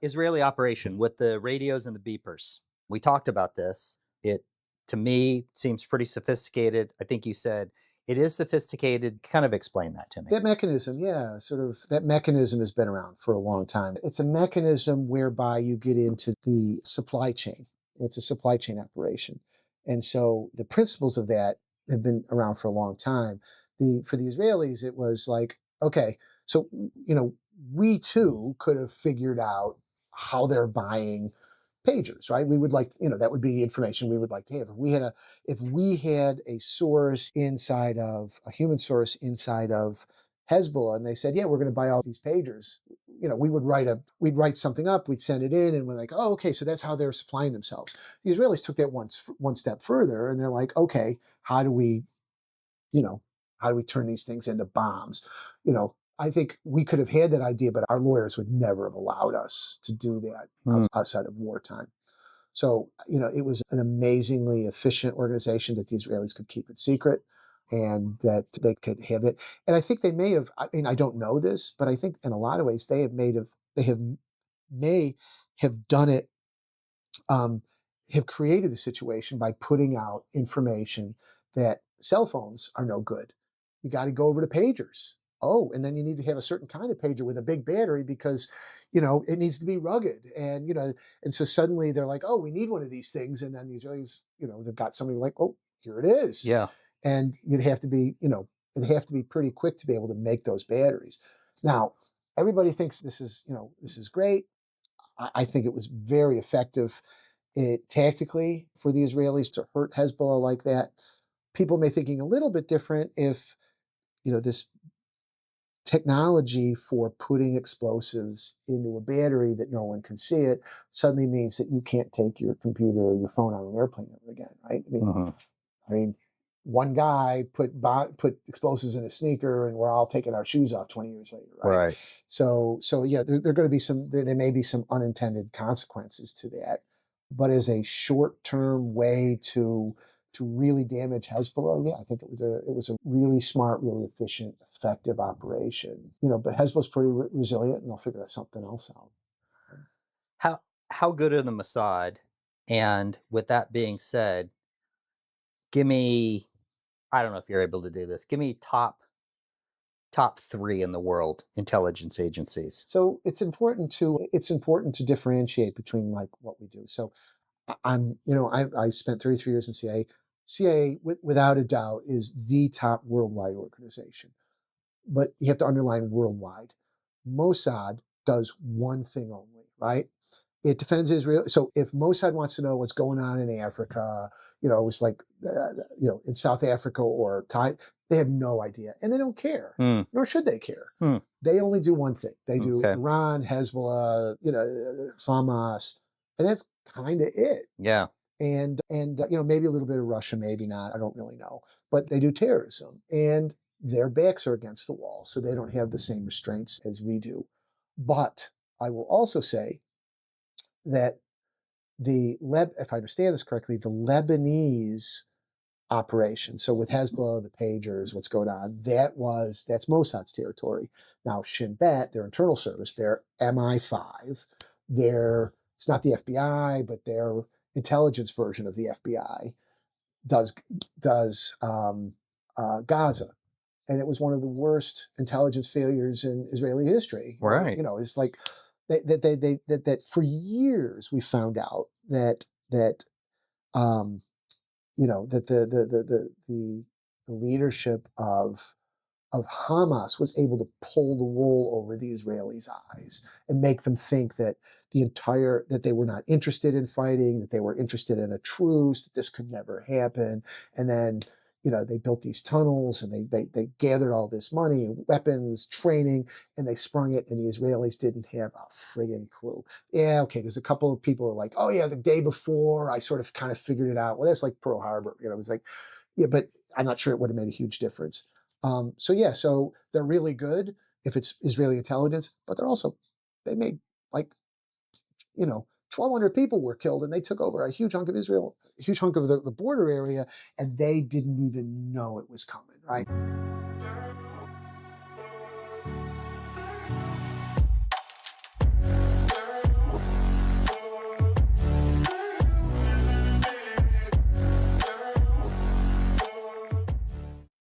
Israeli operation with the radios and the beepers. We talked about this. It, to me, seems pretty sophisticated. I think you said it is sophisticated. Kind of explain that to me. That mechanism, yeah, sort of that mechanism has been around for a long time. It's a mechanism whereby you get into the supply chain. It's a supply chain operation. And so the principles of that have been around for a long time. For the Israelis, it was like, okay, so, we too could have figured out how they're buying pagers, right? We would like, that would be information we would like to have. If we had a source inside of a human source inside of Hezbollah, and they said, yeah, we're going to buy all these pagers, we'd write something up, we'd send it in, and we're like, oh, okay, so that's how they're supplying themselves. The Israelis took that one step further, and they're like, okay, how do we, you know, how do we turn these things into bombs? I think we could have had that idea, but our lawyers would never have allowed us to do that outside of wartime. So, it was an amazingly efficient organization that the Israelis could keep it secret and that they could have it. And I think they may have, I don't know this, but I think in a lot of ways they may have done it, have created the situation by putting out information that cell phones are no good. You got to go over to pagers. Oh, and then you need to have a certain kind of pager with a big battery because, it needs to be rugged. And, and so suddenly they're like, oh, we need one of these things. And then the Israelis, they've got somebody like, oh, here it is. Yeah. And it'd have to be pretty quick to be able to make those batteries. Now, everybody thinks this is great. I think it was very effective tactically for the Israelis to hurt Hezbollah like that. People may thinking a little bit different if, this technology for putting explosives into a battery that no one can see it suddenly means that you can't take your computer or your phone on an airplane ever again, right? I mean, one guy put explosives in a sneaker, and we're all taking our shoes off 20 years later, right? Right. So yeah, there going to be there may be some unintended consequences to that, but as a short-term way to really damage Hezbollah, yeah, I think it was a really smart, really efficient, effective operation. But Hezbollah's pretty resilient, and they'll figure something else out. How good are the Mossad? And with that being said, give me, I don't know if you're able to do this. Give me top three in the world intelligence agencies. So it's important to differentiate between like what we do. So I spent 33 years in CIA. CIA, without a doubt, is the top worldwide organization. But you have to underline worldwide. Mossad does one thing only, right? It defends Israel. So if Mossad wants to know what's going on in Africa, it's like, in South Africa or Thai, they have no idea. And they don't care, nor should they care. They only do one thing. They do Iran, Hezbollah, Hamas, and that's kind of it. Yeah. And maybe a little bit of Russia, maybe not. I don't really know. But they do terrorism. And their backs are against the wall, so they don't have the same restraints as we do. But I will also say that if I understand this correctly, the Lebanese operation, so with Hezbollah, the pagers, what's going on, that's Mossad's territory. Now, Shin Bet, their internal service, their MI5, it's not the FBI, but their intelligence version of the FBI does Gaza. And it was one of the worst intelligence failures in Israeli history. Right. It's like that for years we found out that the leadership of Hamas was able to pull the wool over the Israelis' eyes and make them think that that they were not interested in fighting, that they were interested in a truce, that this could never happen. And then, they built these tunnels and they gathered all this money and weapons, training, and they sprung it, and the Israelis didn't have a friggin' clue. Yeah, okay, there's a couple of people who are like, oh yeah, the day before I sort of kind of figured it out. Well, that's like Pearl Harbor. It's like, yeah, but I'm not sure it would have made a huge difference. So they're really good if it's Israeli intelligence, but they made like, 1,200 people were killed, and they took over a huge hunk of Israel, a huge hunk of the border area, and they didn't even know it was coming, right?